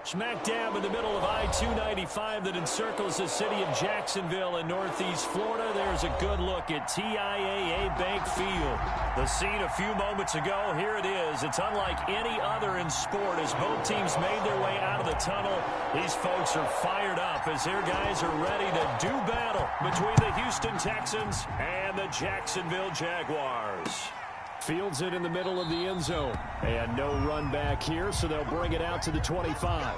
Smack dab in the middle of I-295 that encircles the city of Jacksonville in northeast Florida, there's a good look at TIAA Bank Field. The scene a few moments ago, here it is. It's unlike any other in sport as both teams made their way out of the tunnel. These folks are fired up as their guys are ready to do battle between the Houston Texans and the Jacksonville Jaguars. Fields it in the middle of the end zone. And no run back here, so they'll bring it out to the 25.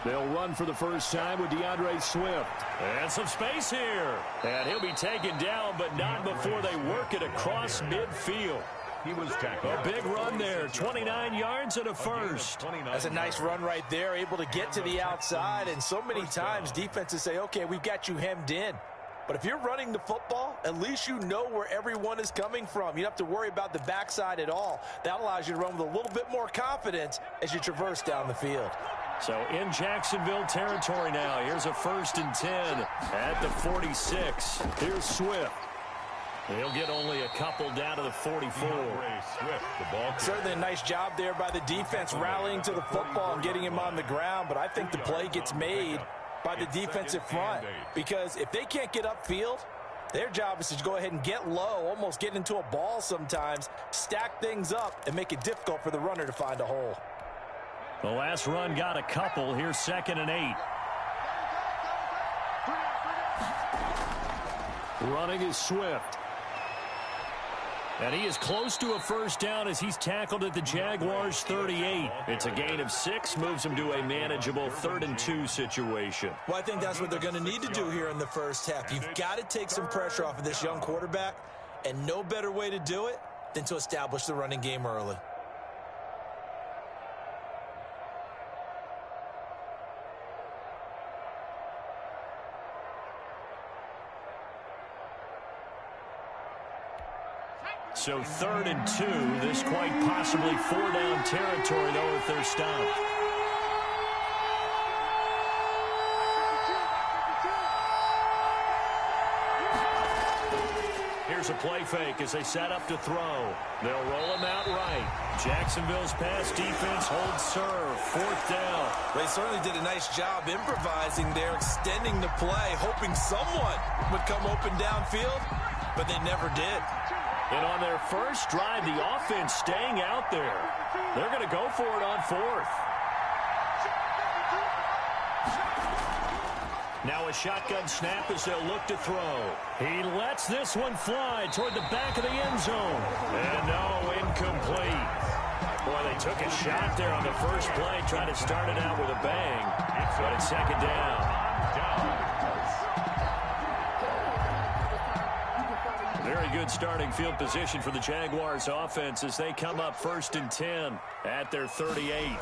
They'll run for the first time with DeAndre Swift. And some space here. And he'll be taken down, but not before they work it across midfield. He was tackled. A big run there, 29 yards and a first. That's a nice run right there, able to get to the outside. And so many times defenses say, okay, we've got you hemmed in. But if you're running the football, at least you know where everyone is coming from. You don't have to worry about the backside at all. That allows you to run with a little bit more confidence as you traverse down the field. So in Jacksonville territory now. Here's a 1st and 10 at the 46. Here's Swift. He'll get only a couple down to the 44. Certainly a nice job there by the defense rallying to the football and getting him on the ground. But I think the play gets made by the defensive front, because if they can't get upfield, their job is to go ahead and get low, almost get into a ball sometimes, stack things up, and make it difficult for the runner to find a hole. The last run got a couple. Here's 2nd and 8. Running is Swift. And he is close to a first down as he's tackled at the Jaguars 38. It's a gain of 6, moves him to a manageable 3rd and 2 situation. Well, I think that's what they're going to need to do here in the first half. You've got to take some pressure off of this young quarterback, and no better way to do it than to establish the running game early. So 3rd and 2. This quite possibly 4-down territory, though, if they're stopped. Here's a play fake as they set up to throw. They'll roll him out right. Jacksonville's pass defense holds serve. 4th down. They certainly did a nice job improvising there, extending the play, hoping someone would come open downfield, but they never did. And on their first drive, the offense staying out there. They're going to go for it on 4th. Now a shotgun snap as they'll look to throw. He lets this one fly toward the back of the end zone. And no, incomplete. Boy, they took a shot there on the first play, trying to start it out with a bang. But it's 2nd down. Very good starting field position for the Jaguars offense as they come up 1st and 10 at their 38.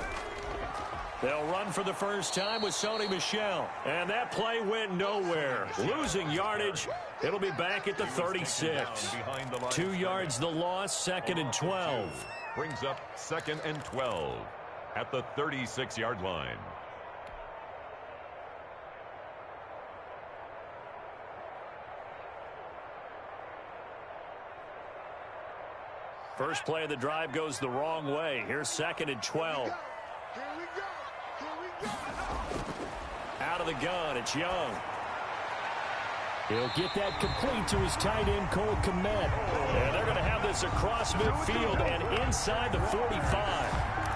They'll run for the first time with Sony Michel. And that play went nowhere. Losing yardage. It'll be back at the 36. 2 yards the loss, 2nd and 12. Brings up 2nd and 12 at the 36-yard line. First play of the drive goes the wrong way. Here's 2nd and 12. Out of the gun, it's Young. He'll get that complete to his tight end, Cole Kmet. And they're going to have this across midfield and inside the 45.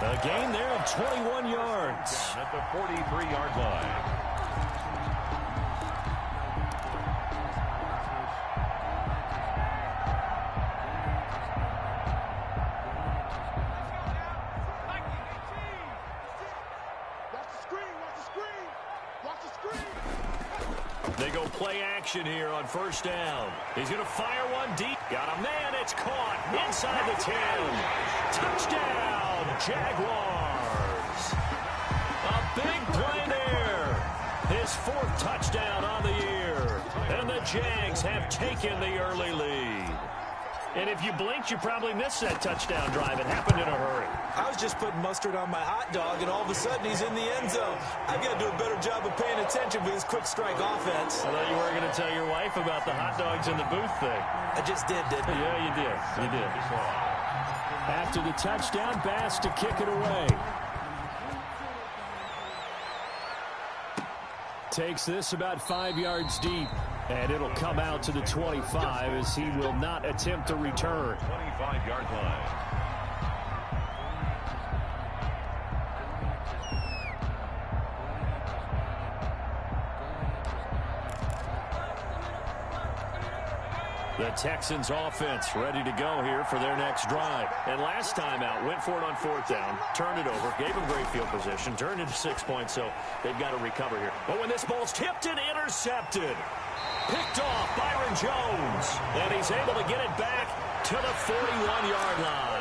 A gain there of 21 yards. At the 43-yard line. They go play action here on 1st down. He's going to fire one deep. Got a man. It's caught inside the 10. Touchdown, Jaguars. A big play there. Jags have taken the early lead. And if you blinked, you probably missed that touchdown drive. It happened in a hurry. I was just putting mustard on my hot dog, and all of a sudden he's in the end zone. I've got to do a better job of paying attention for this quick strike offense. I thought you were going to tell your wife about the hot dogs in the booth thing. I just did, didn't I? Yeah, you did. You did. After the touchdown, Bass to kick it away. Takes this about 5 yards deep. And it'll come out to the 25 as he will not attempt a return. 25-yard line. The Texans offense ready to go here for their next drive. And last time out, went for it on 4th down, turned it over, gave them great field position, turned into 6 points, so they've got to recover here. But when this ball's tipped and intercepted, picked off Byron Jones, and he's able to get it back to the 41-yard line.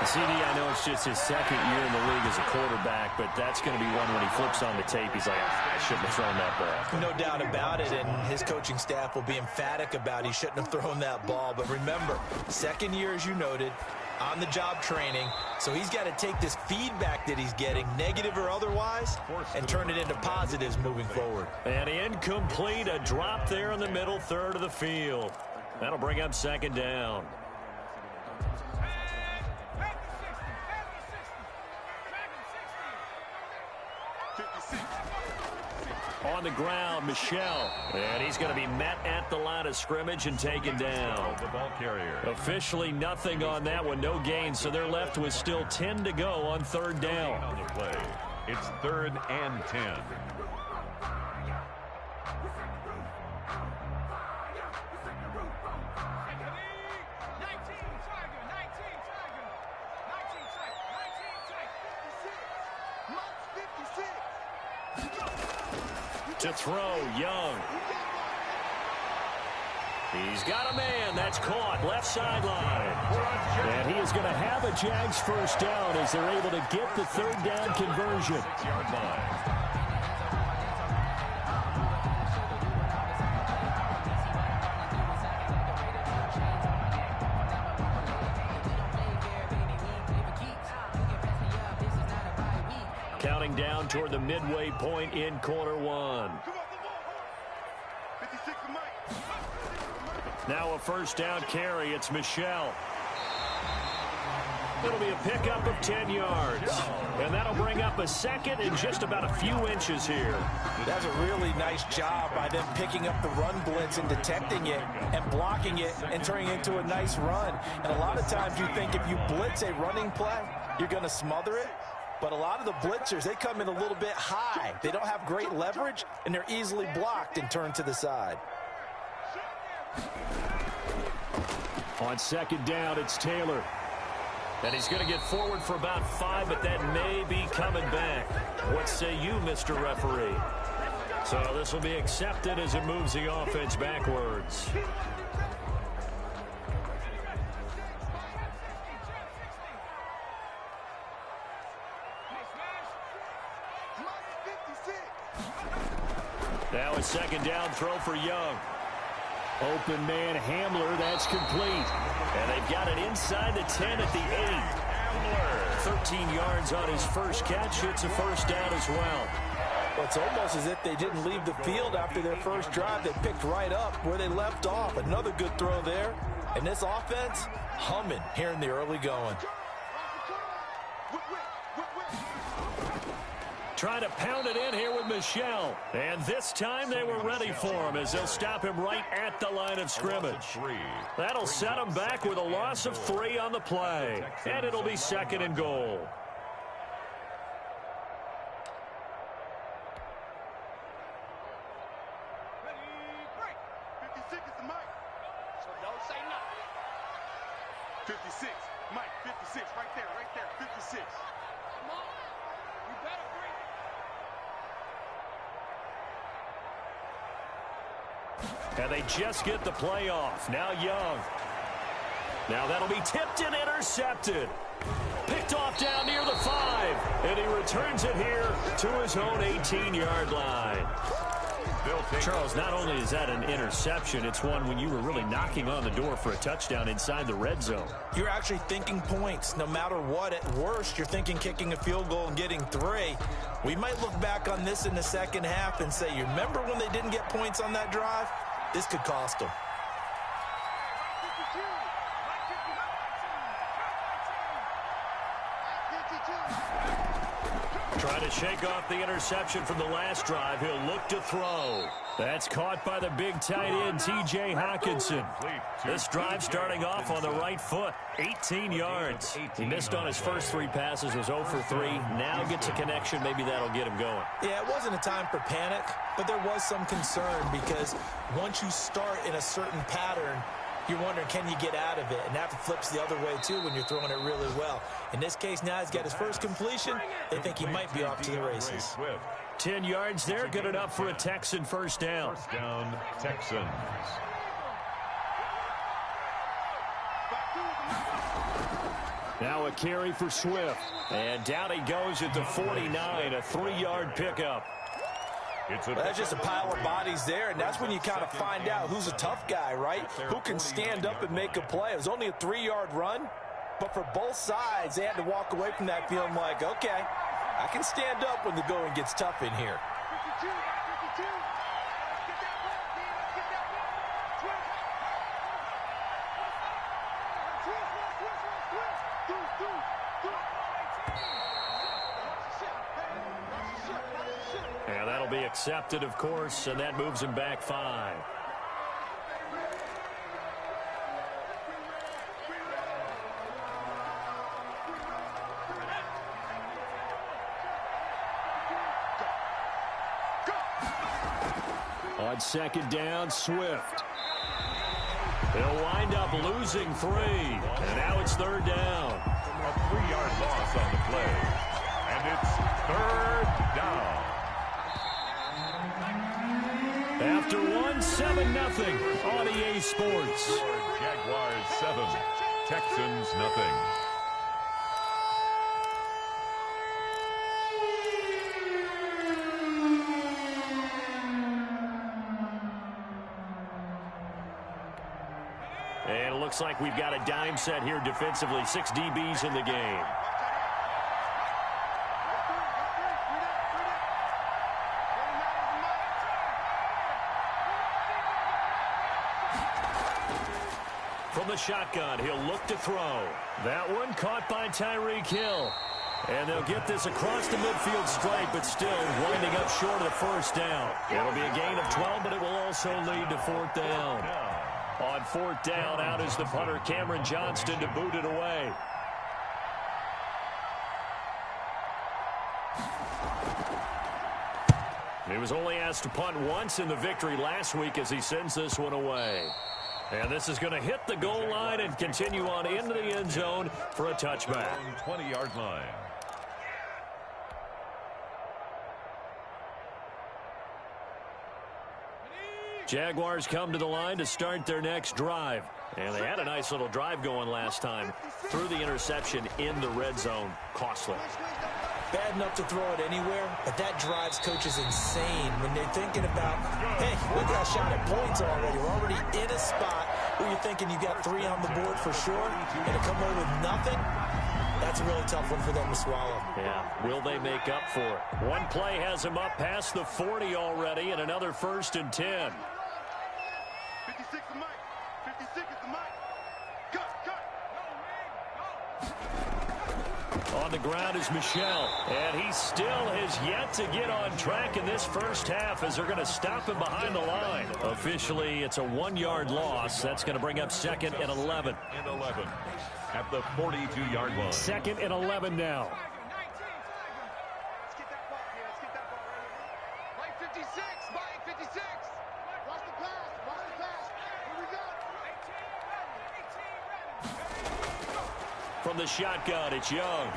CD, I know it's just his second year in the league as a quarterback, but that's going to be one when he flips on the tape. He's like, I shouldn't have thrown that ball. No doubt about it, and his coaching staff will be emphatic about he shouldn't have thrown that ball. But remember, second year, as you noted, on-the-job training, so he's got to take this feedback that he's getting, negative or otherwise, and turn it into positives moving forward. And incomplete, a drop there in the middle third of the field. That'll bring up 2nd down. On the ground, Michel. And he's going to be met at the line of scrimmage and taken down. The ball carrier. Officially nothing on that one, no gain, so they're left with still 10 to go on 3rd down. On the play. It's 3rd and 10. To throw, Young. He's got a man. That's caught. Left sideline. And he is going to have a Jags first down as they're able to get the 3rd down conversion. 6-yard line. Counting down toward the midway point in quarter 1. Now a first down carry. It's Michel. It'll be a pickup of 10 yards. And that'll bring up a 2nd and just about a few inches here. That's a really nice job by them picking up the run blitz and detecting it and blocking it and turning it into a nice run. And a lot of times you think if you blitz a running play, you're going to smother it. But a lot of the blitzers, they come in a little bit high. They don't have great leverage, and they're easily blocked and turned to the side. On 2nd down, it's Taylor. And he's going to get forward for about 5, but that may be coming back. What say you, Mr. Referee? So this will be accepted as it moves the offense backwards. Now a 2nd down throw for Young. Open man Hamler, that's complete. And they've got it inside the 10 at the 8. 13 yards on his first catch. It's a first down as well. Well, it's almost as if they didn't leave the field after their first drive. They picked right up where they left off. Another good throw there. And this offense, humming here in the early going. Trying to pound it in here with Michel. And this time they were ready for him as they'll stop him right at the line of scrimmage. That'll set him back with a loss of 3 on the play. And it'll be 2nd and goal. And they just get the play off. Now Young. Now that'll be tipped and intercepted. Picked off down near the 5. And he returns it here to his own 18-yard line. Charles, not only is that an interception, it's one when you were really knocking on the door for a touchdown inside the red zone. You're actually thinking points. No matter what, at worst, you're thinking kicking a field goal and getting 3. We might look back on this in the second half and say, you remember when they didn't get points on that drive? This could cost them. Trying to shake off the interception from the last drive. He'll look to throw. That's caught by the big tight end, T.J. Hawkinson. This drive starting off on the right foot. 18 yards. He missed on his first 3 passes, was 0 for 3. Now gets a connection. Maybe that'll get him going. Yeah, it wasn't a time for panic, but there was some concern because once you start in a certain pattern, you're wondering, can you get out of it? And that flips the other way, too, when you're throwing it really well. In this case, now he's got his first completion. They think he might be off to the races. 10 yards there, good enough for a Texan first down. First down, Texans. Now a carry for Swift. And down he goes at the 49, a 3-yard pickup. That's just a pile of bodies there, and that's when you kind of find out who's a tough guy, right? Who can stand up and make a play. It was only a 3-yard run, but for both sides, they had to walk away from that feeling like, okay, I can stand up when the going gets tough in here. And that'll be accepted, of course, and that moves him back 5. On second down, Swift. They'll wind up losing 3, and now it's 3rd down. A 3-yard loss on the play, and it's 3rd down. After 1-7-0 on EA Sports. Jaguars 7, Texans nothing. And it looks like we've got a dime set here defensively. 6 DBs in the game. From the shotgun, he'll look to throw. That one caught by Tyreek Hill. And they'll get this across the midfield stripe, but still winding up short of the first down. It'll be a gain of 12, but it will also lead to 4th down. On 4th down, out is the punter, Cameron Johnston, to boot it away. He was only asked to punt once in the victory last week as he sends this one away. And this is going to hit the goal line and continue on into the end zone for a touchback. 20-yard line. Jaguars come to the line to start their next drive. And they had a nice little drive going last time. Through the interception in the red zone. Costly. Bad enough to throw it anywhere, but that drives coaches insane when they're thinking about, hey, we got a shot at points already. We're already in a spot where you're thinking you got 3 on the board for sure, and to come away with nothing, that's a really tough one for them to swallow. Yeah, will they make up for it? One play has them up past the 40 already, and another 1st and 10. 56 is Mike. 56 is the Mike. Cut. On the ground is Michel, and he still has yet to get on track in this first half as they're going to stop him behind the line. Officially, it's a 1-yard loss. That's going to bring up 2nd and 11. And 11 at the 42-yard line. 2nd and 11 now. Let's get that ball here. Let's get that ball right here. Mike 56. Mike 56. Watch the pass. Watch the pass. Here we go. From the shotgun, it's Young.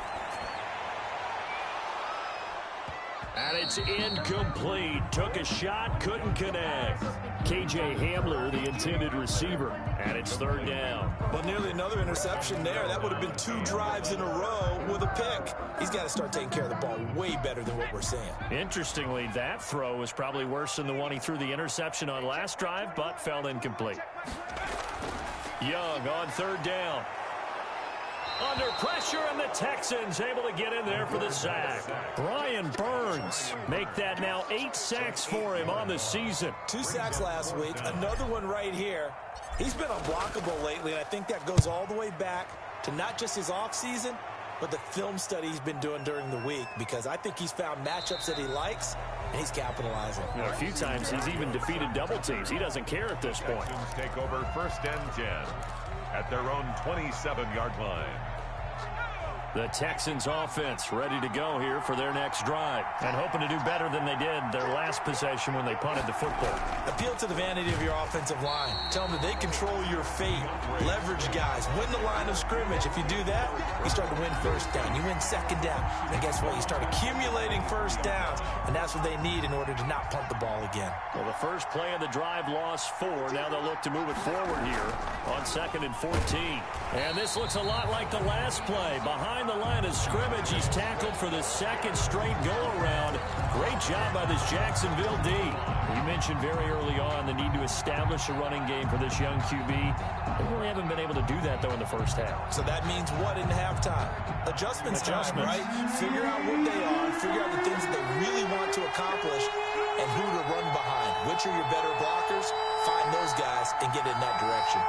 And it's incomplete. Took a shot, couldn't connect. K.J. Hamler, the intended receiver. And it's third down. But nearly another interception there. That would have been 2 drives in a row with a pick. He's got to start taking care of the ball way better than what we're seeing. Interestingly, that throw was probably worse than the one he threw the interception on last drive, but fell incomplete. Young on third down. Under pressure, and the Texans able to get in there for the sack. Brian Burns make that now 8 sacks for him on the season. 2 sacks last week, another one right here. He's been unblockable lately, and I think that goes all the way back to not just his offseason, but the film study he's been doing during the week, because I think he's found matchups that he likes, and he's capitalizing. You know, a few times he's even defeated double teams. He doesn't care at this point. Texans take over 1st and 10 at their own 27-yard line. The Texans offense ready to go here for their next drive, and hoping to do better than they did their last possession when they punted the football. Appeal to the vanity of your offensive line. Tell them that they control your fate. Leverage guys. Win the line of scrimmage. If you do that, you start to win first down. You win second down. And guess what? You start accumulating first downs, and that's what they need in order to not punt the ball again. Well, the first play of the drive lost 4. Now they'll look to move it forward here on 2nd and 14. And this looks a lot like the last play. Behind the line of scrimmage, he's tackled for the 2nd straight go-around. Great job by this Jacksonville D. You mentioned very early on the need to establish a running game for this young QB. They really haven't been able to do that, though, in the first half. So that means what in halftime? Adjustments time, right? Figure out what they are, figure out the things that they really want to accomplish, and who to run behind. Which are your better blockers? Find those guys and get in that direction.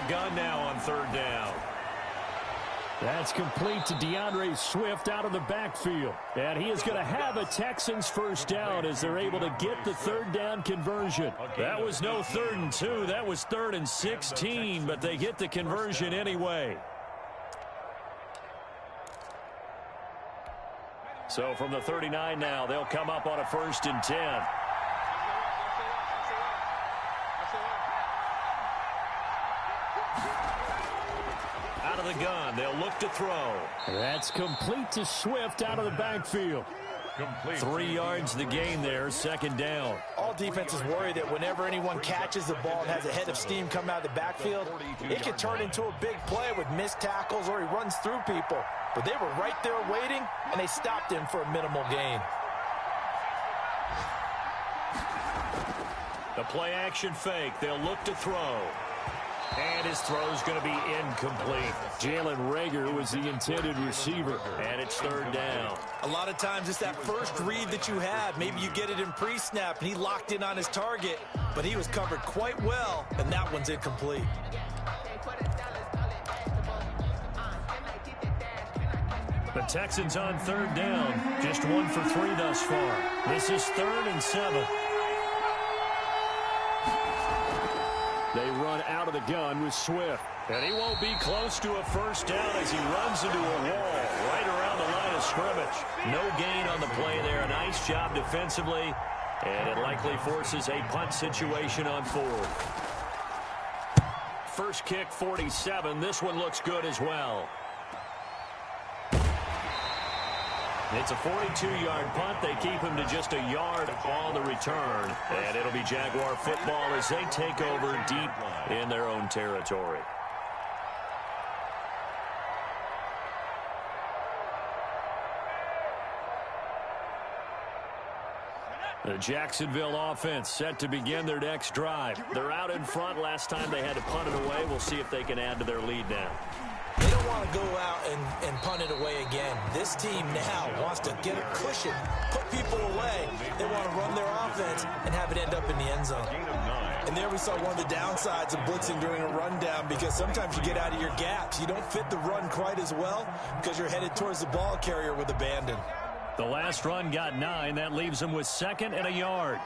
Gun now on third down. That's complete to DeAndre Swift out of the backfield. And he is going to have a Texans first down as they're able to get the third down conversion. That was no 3rd and 2. That was 3rd and 16, but they get the conversion anyway. So from the 39 now, they'll come up on a 1st and 10. The gun. They'll look to throw. That's complete to Swift out of the backfield. Complete. 3 yards the gain there, 2nd down. All defenses worry that whenever anyone catches the ball and has a head of steam come out of the backfield, it can turn into a big play with missed tackles or he runs through people. But they were right there waiting, and they stopped him for a minimal gain. The play action fake. They'll look to throw. And his throw is going to be incomplete. Jalen Reagor was the intended receiver, and it's 3rd down. A lot of times it's that first read that you have. Maybe you get it in pre-snap, and he locked in on his target, but he was covered quite well, and that one's incomplete. The Texans on 3rd down. Just 1 for 3 thus far. This is 3rd and 7. They run out of the gun with Swift. And he won't be close to a first down as he runs into a wall right around the line of scrimmage. No gain on the play there. A nice job defensively. And it likely forces a punt situation on 4th. First kick, 47. This one looks good as well. It's a 42-yard punt. They keep him to just a yard on the return. And it'll be Jaguar football as they take over deep in their own territory. The Jacksonville offense set to begin their next drive. They're out in front. Last time they had to punt it away. We'll see if they can add to their lead now. They don't want to go out and punt it away again. This team now wants to get a cushion, put people away. They want to run their offense and have it end up in the end zone. And there we saw one of the downsides of blitzing during a rundown, because sometimes you get out of your gaps. You don't fit the run quite as well because you're headed towards the ball carrier with abandon. The last run got 9. That leaves them with 2nd and a yard.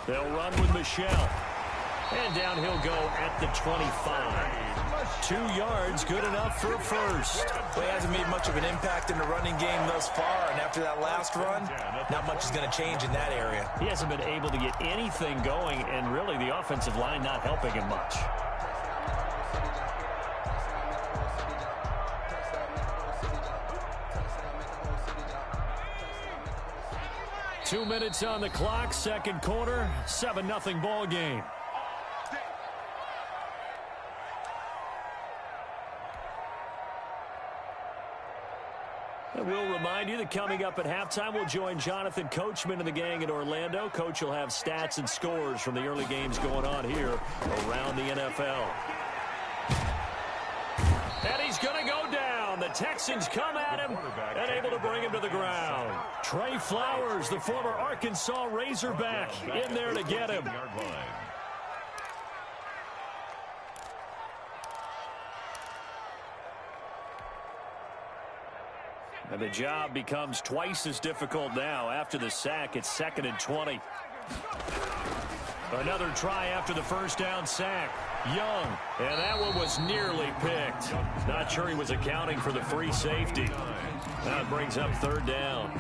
They'll run with Michelle. And down he'll go at the 25. 2 yards, good enough for a first. Well, he hasn't made much of an impact in the running game thus far, and after that last run, not much is going to change in that area. He hasn't been able to get anything going, and really the offensive line not helping him much. 2 minutes on the clock, second quarter, 7-0 ball game. And we'll remind you that coming up at halftime, we'll join Jonathan Coachman and the gang in Orlando. Coach will have stats and scores from the early games going on here around the NFL. And he's going to go down. The Texans come at him and able to bring him to the ground. Trey Flowers, the former Arkansas Razorback, in there to get him. And the job becomes twice as difficult now. After the sack, it's 2nd and 20. Another try after the first down sack. Young, and that one was nearly picked. Not sure he was accounting for the free safety. That brings up 3rd down.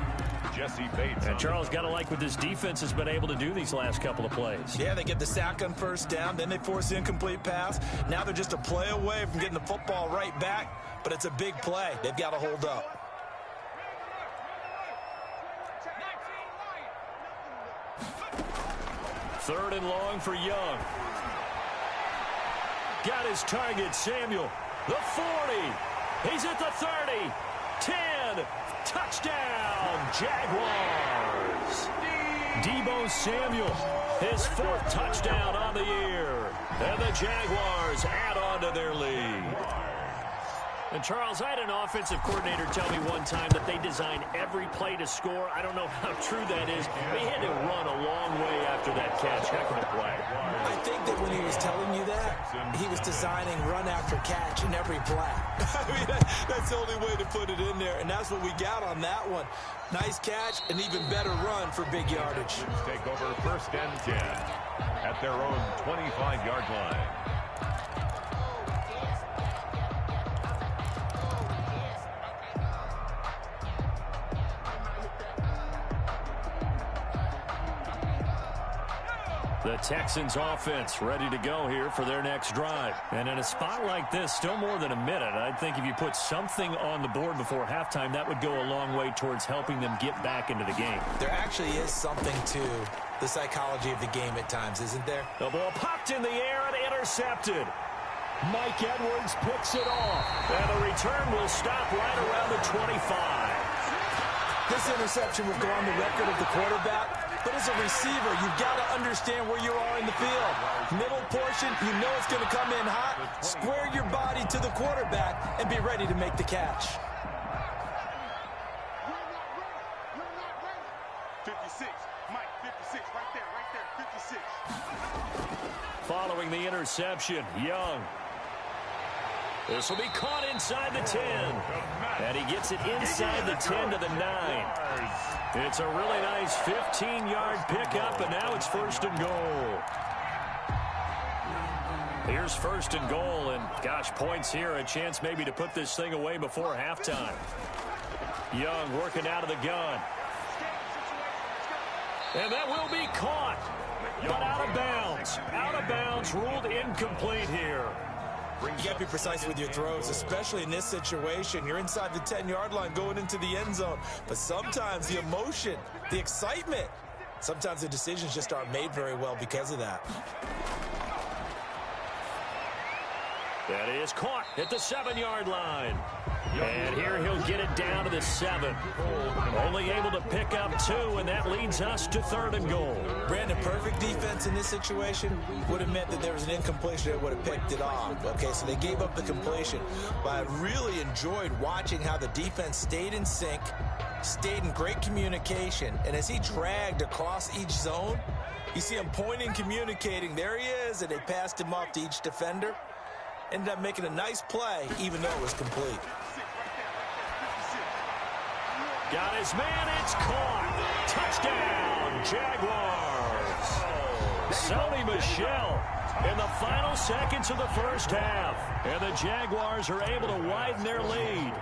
Jesse Bates. And Charles, got to like what this defense has been able to do these last couple of plays. Yeah, they get the sack on first down, then they force the incomplete pass. Now they're just a play away from getting the football right back, but it's a big play. They've got to hold up. 3rd and long for Young. Got his target, Samuel. The 40. He's at the 30. 10. Touchdown, Jaguars. Deebo Samuel, his 4th touchdown on the year. And the Jaguars add on to their lead. And, Charles, I had an offensive coordinator tell me one time that they design every play to score. I don't know how true that is. They had to run a long way after that catch. Heck of a play. I think that when he was telling you that, he was designing run after catch in every play. I mean, that's the only way to put it in there, and that's what we got on that one. Nice catch, an even better run for big yardage. Take over 1st and 10 at their own 25-yard line. The Texans offense ready to go here for their next drive. And in a spot like this, still more than a minute, I think if you put something on the board before halftime, that would go a long way towards helping them get back into the game. There actually is something to the psychology of the game at times, isn't there? The ball popped in the air and intercepted. Mike Edwards picks it off. And the return will stop right around the 25. This interception will go on the record of the quarterback. But as a receiver, you've got to understand where you are in the field. Middle portion, you know it's going to come in hot. Square your body to the quarterback and be ready to make the catch. You're not ready. 56. Mike, 56. Right there. 56. Following the interception, Young. This will be caught inside the 10. And he gets it inside the 10 to the 9. It's a really nice 15-yard pickup, and now it's 1st and goal. Here's 1st and goal, and gosh, points here, a chance maybe to put this thing away before halftime. Young working out of the gun. And that will be caught, but out of bounds. Out of bounds, ruled incomplete here. You got to be precise with your throws, especially in this situation. You're inside the 10-yard line going into the end zone. But sometimes the emotion, the excitement, sometimes the decisions just aren't made very well because of that. That is caught at the 7-yard line. And here he'll get it down to the 7. Only able to pick up 2, and that leads us to 3rd and goal. Brandon, perfect defense in this situation would have meant that there was an incompletion that would have picked it off. Okay, so they gave up the completion. But I really enjoyed watching how the defense stayed in sync, stayed in great communication, and as he dragged across each zone, you see him pointing, communicating. There he is, and they passed him off to each defender. Ended up making a nice play, even though it was complete. Got his man, it's caught. Touchdown, Jaguars. Sony Michel in the final seconds of the first half. And the Jaguars are able to widen their lead.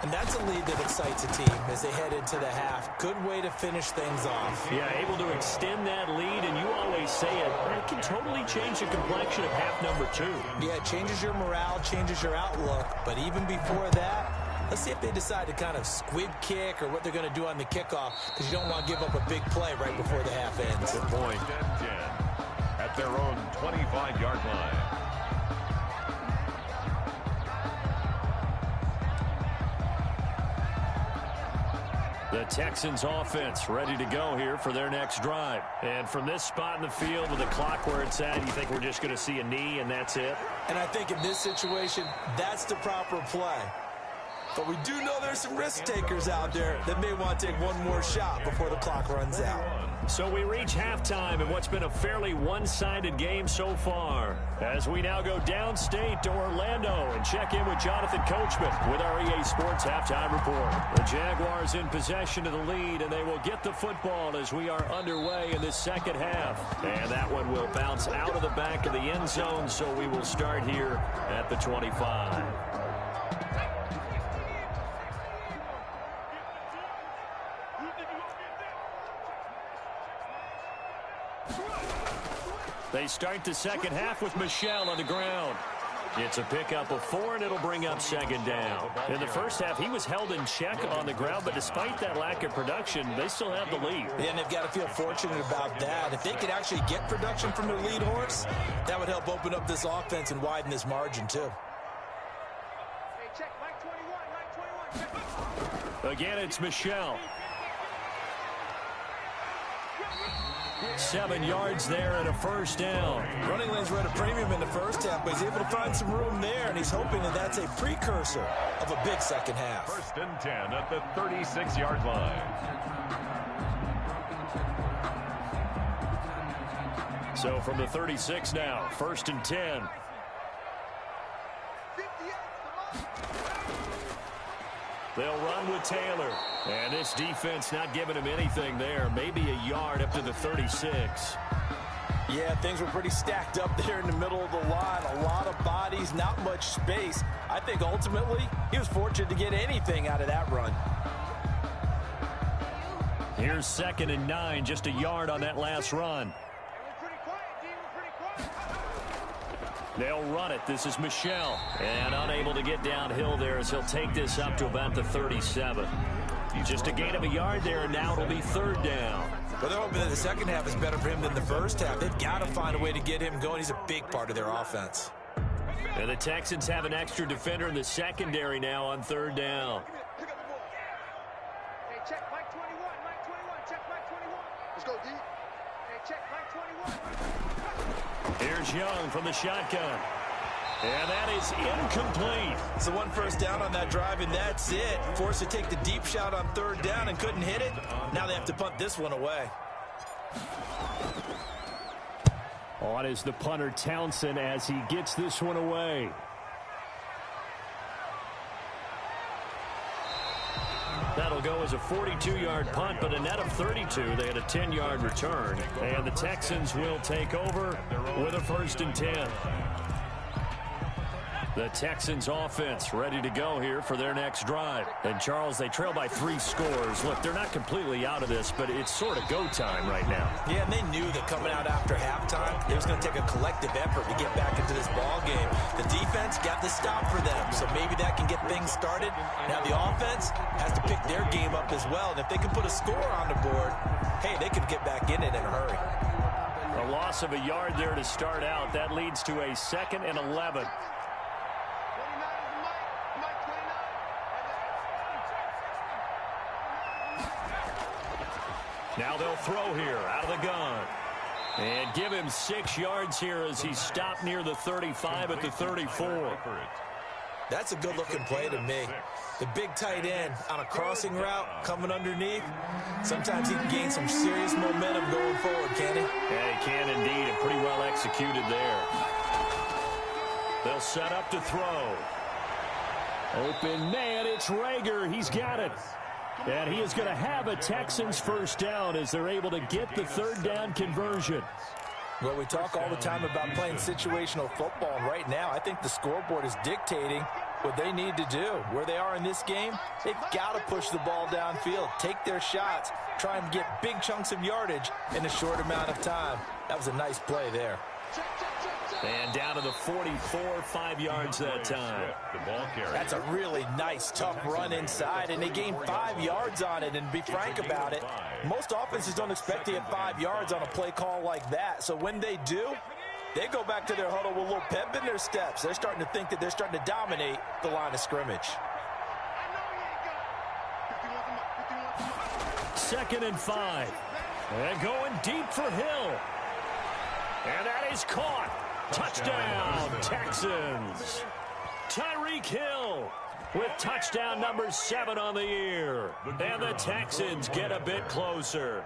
And that's a lead that excites a team as they head into the half. Good way to finish things off. Yeah, able to extend that lead, and you always say it can totally change the complexion of half number 2. Yeah, it changes your morale, changes your outlook. But even before that, Let's see if they decide to kind of squib kick or what they're going to do on the kickoff, because you don't want to give up a big play right before the half ends. Good point. 10-10 at their own 25-yard line. The Texans offense ready to go here for their next drive. And from this spot in the field with the clock where it's at, you think we're just going to see a knee and that's it? And I think in this situation, that's the proper play. But we do know there's some risk takers out there that may want to take one more shot before the clock runs out. So we reach halftime in what's been a fairly one-sided game so far. As we now go downstate to Orlando and check in with Jonathan Coachman with our EA Sports Halftime Report. The Jaguars in possession of the lead, and they will get the football as we are underway in this second half. And that one will bounce out of the back of the end zone, so we will start here at the 25. They start the second half with Michel on the ground. It's a pickup of 4, and it'll bring up second down. In the first half, he was held in check on the ground, but despite that lack of production, they still have the lead. Yeah, and they've got to feel fortunate about that. If they could actually get production from their lead horse, that would help open up this offense and widen this margin, too. Hey, check, Mike 21, Mike 21. Again, it's Michel. 7 yards there and a first down. Running lanes were at a premium in the first half, but he's able to find some room there, and he's hoping that that's a precursor of a big second half. 1st and 10 at the 36-yard line. So from the 36 now, 1st and 10. 58, come on. They'll run with Taylor. And this defense not giving him anything there. Maybe a yard up to the 36. Yeah, things were pretty stacked up there in the middle of the line. A lot of bodies, not much space. I think ultimately he was fortunate to get anything out of that run. Here's 2nd and 9, just a yard on that last run. We're pretty quiet, D. We're pretty quiet. They'll run it. This is Michel. And unable to get downhill there as he'll take this up to about the 37. Just a gain of a yard there, and now it'll be 3rd down. Well, they're hoping that the second half is better for him than the first half. They've got to find a way to get him going. He's a big part of their offense. And the Texans have an extra defender in the secondary now on 3rd down. Pick up the ball. Hey, check, Mike 21, Mike 21, check, Mike 21. Let's go, D. Hey, check, Mike 21. Here's Young from the shotgun. And that is incomplete. So 1 first down on that drive, and that's it. Forced to take the deep shot on 3rd down and couldn't hit it. Now they have to punt this one away. On is the punter Townsend as he gets this one away. That'll go as a 42-yard punt, but a net of 32. They had a 10-yard return. And the Texans will take over with a 1st and 10. The Texans offense ready to go here for their next drive. And, Charles, they trail by 3 scores. Look, they're not completely out of this, but it's sort of go time right now. Yeah, and they knew that coming out after halftime, it was going to take a collective effort to get back into this ball game. The defense got the stop for them, so maybe that can get things started. Now the offense has to pick their game up as well. And if they can put a score on the board, hey, they can get back in it in a hurry. A loss of a yard there to start out. That leads to a 2nd and 11. Now they'll throw here out of the gun. And give him 6 yards here as he stopped near the 35 at the 34. That's a good-looking play to me. The big tight end on a crossing route coming underneath. Sometimes he can gain some serious momentum going forward, can he? Yeah, he can indeed, and pretty well executed there. They'll set up to throw. Open man, it's Rager. He's got it. And he is going to have a Texans 1st down as they're able to get the 3rd down conversion. Well, we talk all the time about playing situational football, and right now I think the scoreboard is dictating what they need to do. Where they are in this game, they've got to push the ball downfield, take their shots, try and get big chunks of yardage in a short amount of time. That was a nice play there. And down to the 44, 5 yards that time. That's a really nice, tough run inside, and they gained 5 yards on it. And to be frank about it, most offenses don't expect to get 5 yards on a play call like that. So when they do, they go back to their huddle with a little pep in their steps. They're starting to think that they're starting to dominate the line of scrimmage. 2nd and 5. And going deep for Hill. And that is caught. Touchdown, Texans. Tyreek Hill with touchdown number 7 on the year. And the Texans get a bit closer.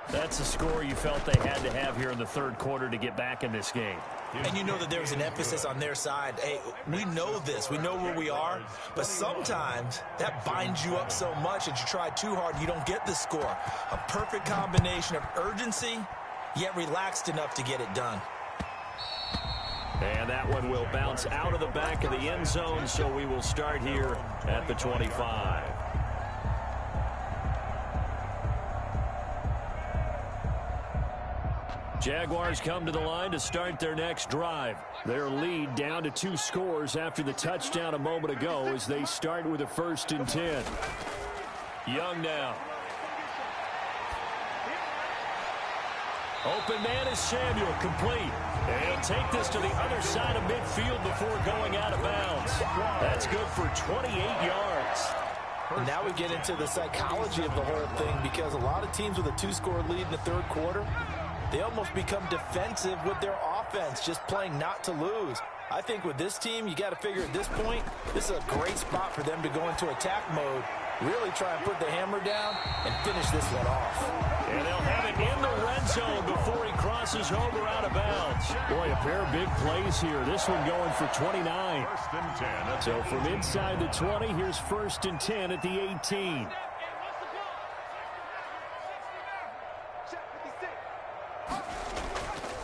That's the score you felt they had to have here in the third quarter to get back in this game. And you know that there was an emphasis on their side. Hey, we know this. We know where we are. But sometimes that binds you up so much that you try too hard, you don't get the score. A perfect combination of urgency, yet relaxed enough to get it done. And that one will bounce out of the back of the end zone, so we will start here at the 25. Jaguars come to the line to start their next drive. Their lead down to 2 scores after the touchdown a moment ago as they start with a 1st and 10. Young now. Open man is Samuel, complete. And he'll take this to the other side of midfield before going out of bounds. That's good for 28 yards. And now we get into the psychology of the whole thing, because a lot of teams with a 2-score lead in the third quarter, they almost become defensive with their offense, just playing not to lose. I think with this team, you got to figure at this point, this is a great spot for them to go into attack mode, really try and put the hammer down and finish this one off. And they'll have it in the red zone before he crosses over out of bounds. Boy, a pair of big plays here. This one going for 29. 1st and 10. So from inside the 20, here's 1st and 10 at the 18.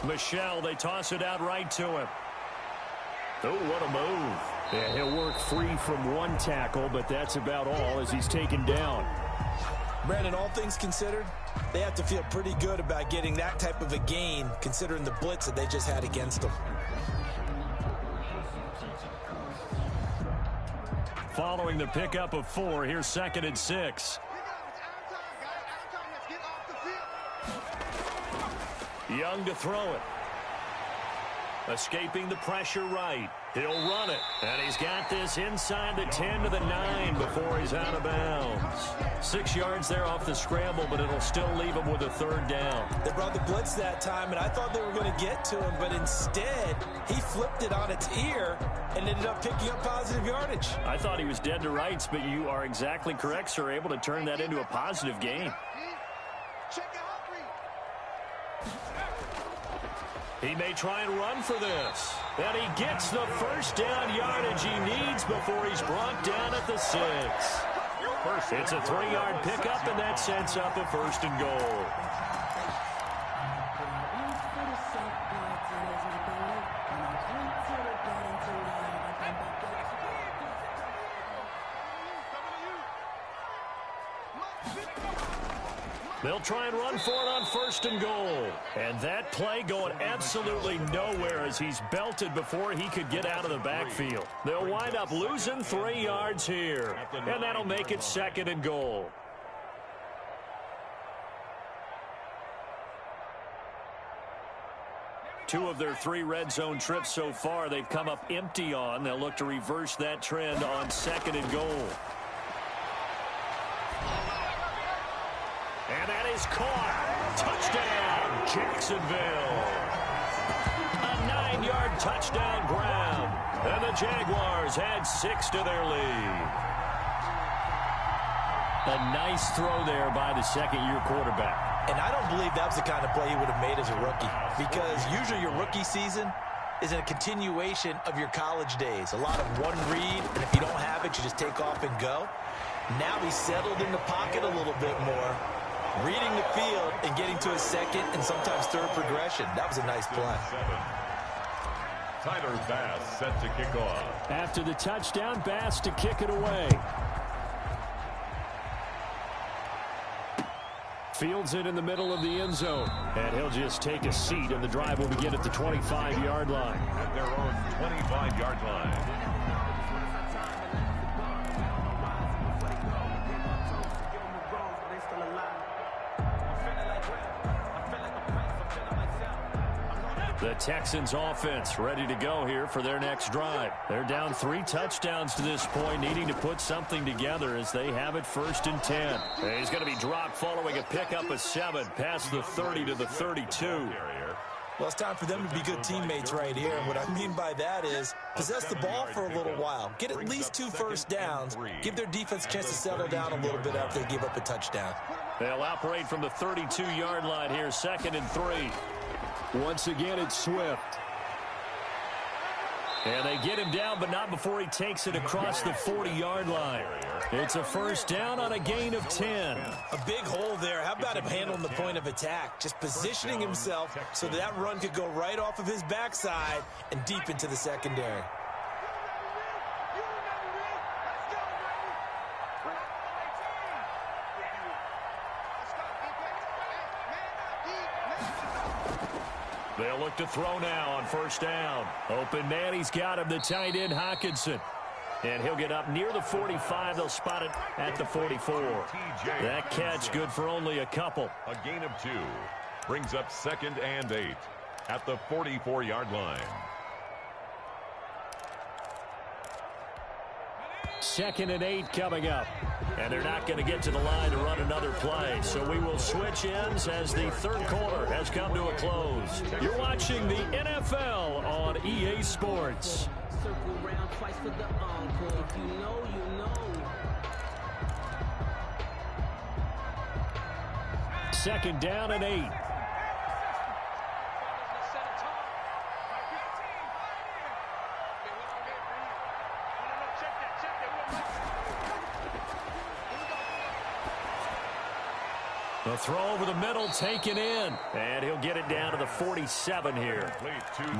Michelle, they toss it out right to him. Oh, what a move. Yeah, he'll work free from one tackle, but that's about all as he's taken down. Brandon, all things considered, they have to feel pretty good about getting that type of a gain, considering the blitz that they just had against them. Following the pickup of 4, here's 2nd and 6. Young to throw it. Escaping the pressure right. He'll run it. And he's got this inside the 10 to the 9 before he's out of bounds. 6 yards there off the scramble, but it'll still leave him with a 3rd down. They brought the blitz that time, and I thought they were going to get to him, but instead he flipped it on its ear and ended up picking up positive yardage. I thought he was dead to rights, but you are exactly correct, sir. Able to turn that into a positive gain. He may try and run for this. And he gets the 1st down yardage he needs before he's brought down at the 6. It's a 3-yard pickup, and that sets up a 1st and goal. They'll try and run for it on 1st and goal. And that play going absolutely nowhere as he's belted before he could get out of the backfield. They'll wind up losing 3 yards here. And that'll make it 2nd and goal. Two of their 3 red zone trips so far they've come up empty on. They'll look to reverse that trend on 2nd and goal. And that is caught. Touchdown, Jacksonville. A 9-yard touchdown ground. And the Jaguars add 6 to their lead. A nice throw there by the 2nd-year quarterback. And I don't believe that was the kind of play he would have made as a rookie, because usually your rookie season is a continuation of your college days. A lot of one read, and if you don't have it, you just take off and go. Now he's settled in the pocket a little bit more, reading the field and getting to his 2nd and sometimes 3rd progression. That was a nice play. Tyler Bass set to kick off. After the touchdown, Bass to kick it away. Fields it in the middle of the end zone. And he'll just take a seat, and the drive will begin at the 25-yard line. At their own 25-yard line. The Texans offense ready to go here for their next drive. They're down 3 touchdowns to this point, needing to put something together as they have it 1st and 10. And he's going to be dropped following a pickup of 7 past the 30 to the 32. Well, it's time for them to be good teammates right here. And what I mean by that is possess the ball for a little while. Get at least 2 first downs. Give their defense a chance to settle down a little bit after they give up a touchdown. They'll operate from the 32-yard line here, 2nd and 3. Once again, it's Swift. And they get him down, but not before he takes it across the 40-yard line. It's a first down on a gain of 10. A big hole there. How about him handling the point of attack? Just positioning himself so that run could go right off of his backside and deep into the secondary. They'll look to throw now on first down. Open man, he's got him, the tight end Hockenson. And he'll get up near the 45. They'll spot it at the 44. That catch good for only a couple. A gain of 2 brings up 2nd and 8 at the 44-yard line. 2nd and 8 coming up. And they're not going to get to the line to run another play. So we will switch ends as the 3rd quarter has come to a close. You're watching the NFL on EA Sports. Circle round twice for the encore. If you know, you know. 2nd down and 8. The throw over the middle taken in. And he'll get it down to the 47 here.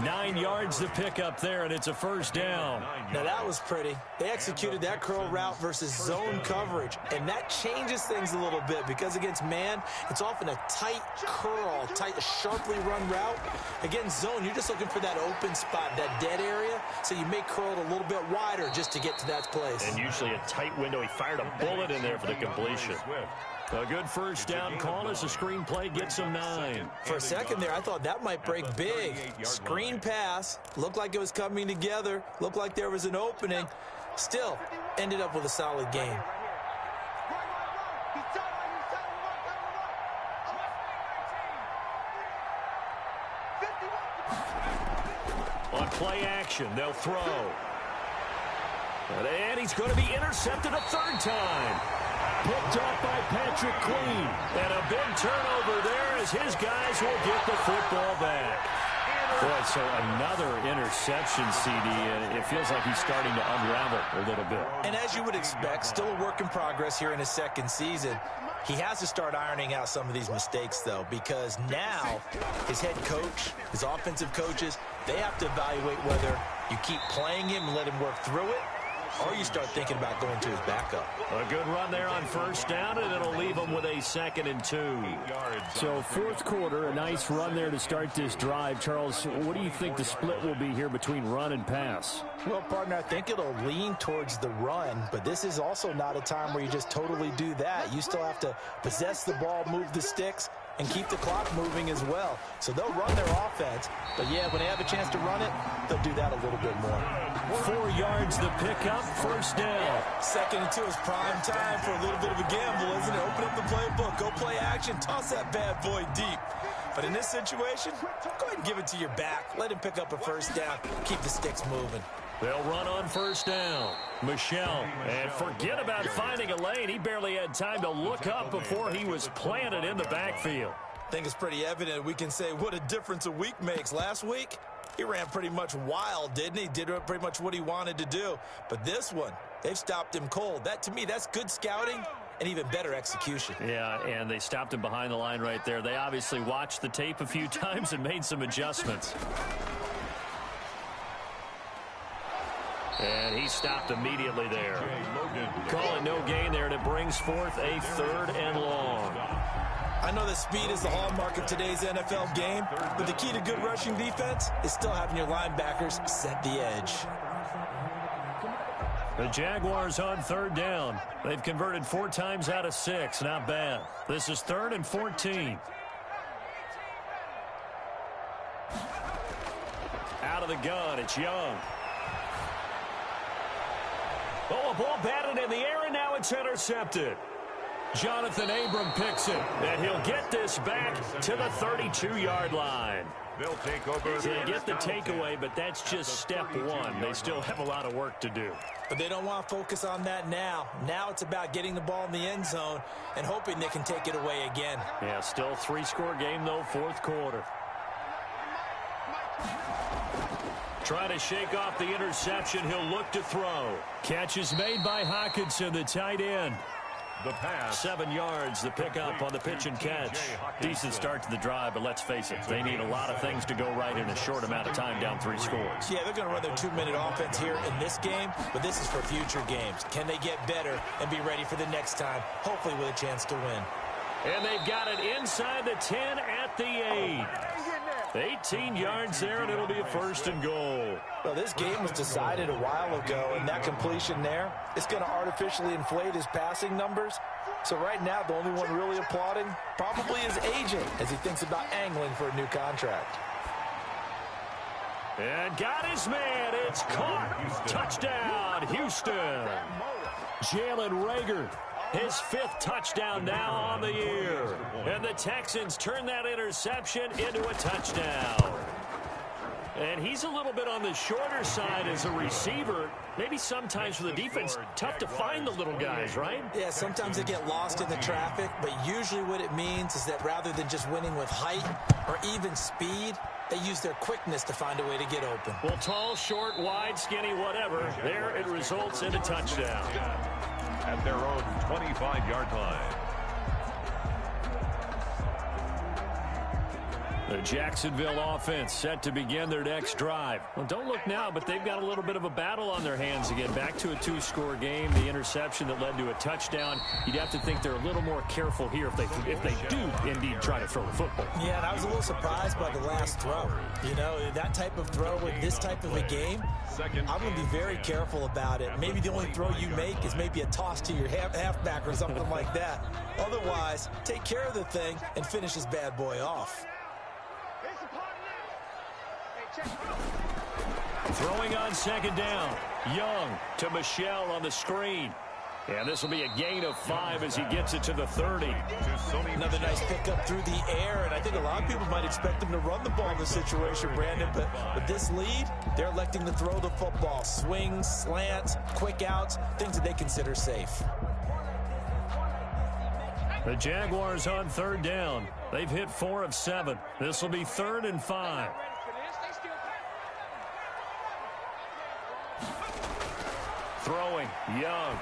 9 yards to pick up there, and it's a first down. Now that was pretty. They executed that curl route versus zone coverage, and that changes things a little bit because against man, it's often a tight curl, sharply run route. Against zone, you're just looking for that open spot, that dead area, so you may curl it a little bit wider just to get to that place. And usually a tight window. He fired a bullet in there for the completion. A good first down call as the screen play gets him 9. For a second there, I thought that might break big. Screen pass, looked like it was coming together, looked like there was an opening. Still, ended up with a solid game. On play action, they'll throw. And he's going to be intercepted a 3rd time. Picked up by Patrick Queen. And a big turnover there as his guys will get the football back. Boy, so another interception, CD, and it feels like he's starting to unravel a little bit. And as you would expect, still a work in progress here in his 2nd season. He has to start ironing out some of these mistakes, though, because now his head coach, his offensive coaches, they have to evaluate whether you keep playing him and let him work through it, or you start thinking about going to his backup. A good run there on first down, and it'll leave him with a 2nd and 2. So 4th quarter, a nice run there to start this drive. Charles, what do you think the split will be here between run and pass? Well, partner, I think it'll lean towards the run, but this is also not a time where you just totally do that. You still have to possess the ball, move the sticks, and keep the clock moving as well. So they'll run their offense, but yeah, when they have a chance to run it, they'll do that a little bit more. 4 yards the pickup, first down. 2nd and 2 is prime time for a little bit of a gamble, isn't it? Open up the playbook, go play action, toss that bad boy deep. But in this situation, go ahead and give it to your back. Let him pick up a first down, keep the sticks moving. They'll run on first down. Michelle, and forget about finding a lane. He barely had time to look up before he was planted in the backfield. I think it's pretty evident we can say what a difference a week makes. Last week, he ran pretty much wild, didn't he? Did pretty much what he wanted to do. But this one, they've stopped him cold. That, to me, that's good scouting and even better execution. Yeah, and they stopped him behind the line right there. They obviously watched the tape a few times and made some adjustments. And he stopped immediately there. Calling no gain there, and it brings forth a 3rd and long. I know that speed is the hallmark of today's NFL game, but the key to good rushing defense is still having your linebackers set the edge. The Jaguars on 3rd down. They've converted 4 times out of 6. Not bad. This is 3rd and 14. Out of the gun, it's Young. Oh, a ball batted in the air, and now it's intercepted. Jonathan Abram picks it, and he'll get this back to the 32-yard line. They'll take over. They get the takeaway, but that's just step 1. They still have a lot of work to do. But they don't want to focus on that now. Now it's about getting the ball in the end zone and hoping they can take it away again. Yeah, still 3-score game, though, 4th quarter. Trying to shake off the interception. He'll look to throw. Catch is made by Hockenson, the tight end. The pass. 7 yards, the pickup on the pitch and catch. Decent start to the drive, but let's face it, they need a lot of things to go right in a short amount of time, down 3 scores. Yeah, they're going to run their 2-minute offense here in this game, but this is for future games. Can they get better and be ready for the next time, hopefully with a chance to win? And they've got it inside the 10 at the 8. 18 yards there, and it'll be a 1st and goal. Well, this game was decided a while ago, and that completion there is going to artificially inflate his passing numbers. So right now, the only one really applauding probably his agent as he thinks about angling for a new contract. And got his man. It's caught. Touchdown, Houston. Jalen Reagor. His 5th touchdown now on the year. And the Texans turn that interception into a touchdown. And he's a little bit on the shorter side as a receiver. Maybe sometimes for the defense, tough to find the little guys, right? Yeah, sometimes they get lost in the traffic, but usually what it means is that rather than just winning with height or even speed, they use their quickness to find a way to get open. Well, tall, short, wide, skinny, whatever, there it results in a touchdown. At their own 25-yard line. The Jacksonville offense set to begin their next drive. Well, don't look now, but they've got a little bit of a battle on their hands again. Back to a 2-score game. The interception that led to a touchdown. You'd have to think they're a little more careful here if they do indeed try to throw the football. Yeah, and I was a little surprised by the last throw. You know, that type of throw in this type of a game, I'm going to be very careful about it. Maybe the only throw you make is maybe a toss to your halfback or something like that. Otherwise, take care of the thing and finish this bad boy off. Throwing on 2nd down. Young to Michel on the screen. And this will be a gain of 5 as he gets it to the 30. Another nice pickup through the air, and I think a lot of people might expect him to run the ball in this situation, Brandon, but with this lead, they're electing to throw the football. Swings, slants, quick outs, things that they consider safe. The Jaguars on 3rd down. They've hit 4 of 7. This will be 3rd and 5. Throwing, Young.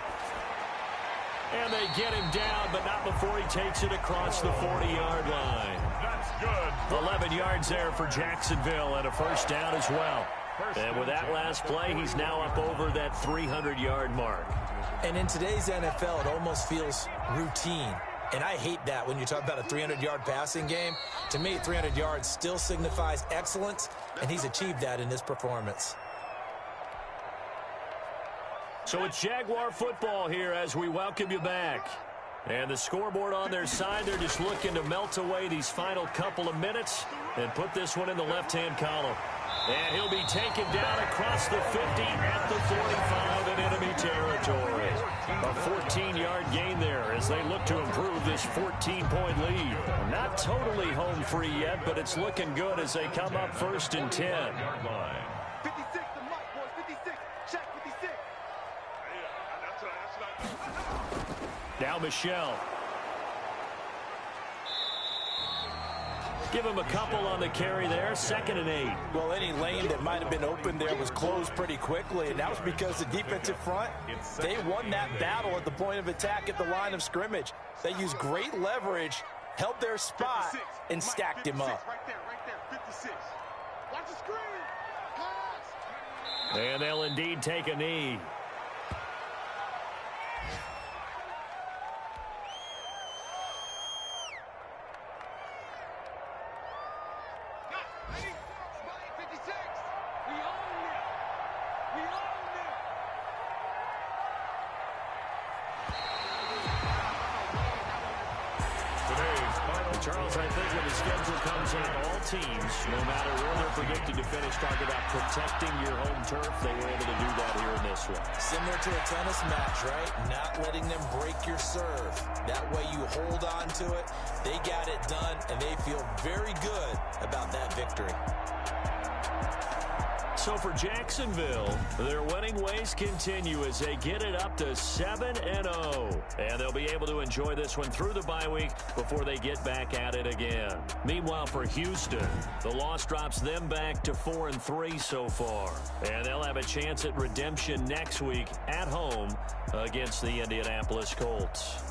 And they get him down, but not before he takes it across the 40-yard line. That's good. 11 yards there for Jacksonville and a 1st down as well. And with that last play, he's now up over that 300-yard mark. And in today's NFL, it almost feels routine. And I hate that when you talk about a 300-yard passing game. To me, 300 yards still signifies excellence, and he's achieved that in this performance. So it's Jaguar football here as we welcome you back. And the scoreboard on their side, they're just looking to melt away these final couple of minutes and put this one in the left-hand column. And he'll be taken down across the 50 at the 45 in enemy territory. A 14-yard gain there as they look to improve this 14-point lead. Not totally home free yet, but it's looking good as they come up 1st and 10. 56, the mark, boys, 56. Check 56. Now Michel. Give him a couple on the carry there. 2nd and 8. Well, any lane that might have been open there was closed pretty quickly, and that was because the defensive front, they won that battle at the point of attack at the line of scrimmage. They used great leverage, held their spot, and stacked him up. Right there, 56. Watch the screen. Pass. And they'll indeed take a knee. Charles, I think when the schedule comes in, all teams, no matter where they're predicted to finish, talk about protecting your home turf. They were able to do that here in this one. Similar to a tennis match, right? Not letting them break your serve. That way you hold on to it. They got it done, and they feel very good about that victory. So for Jacksonville, their winning ways continue as they get it up to 7-0. And they'll be able to enjoy this one through the bye week before they get back at it again. Meanwhile, for Houston, the loss drops them back to 4-3 so far. And they'll have a chance at redemption next week at home against the Indianapolis Colts.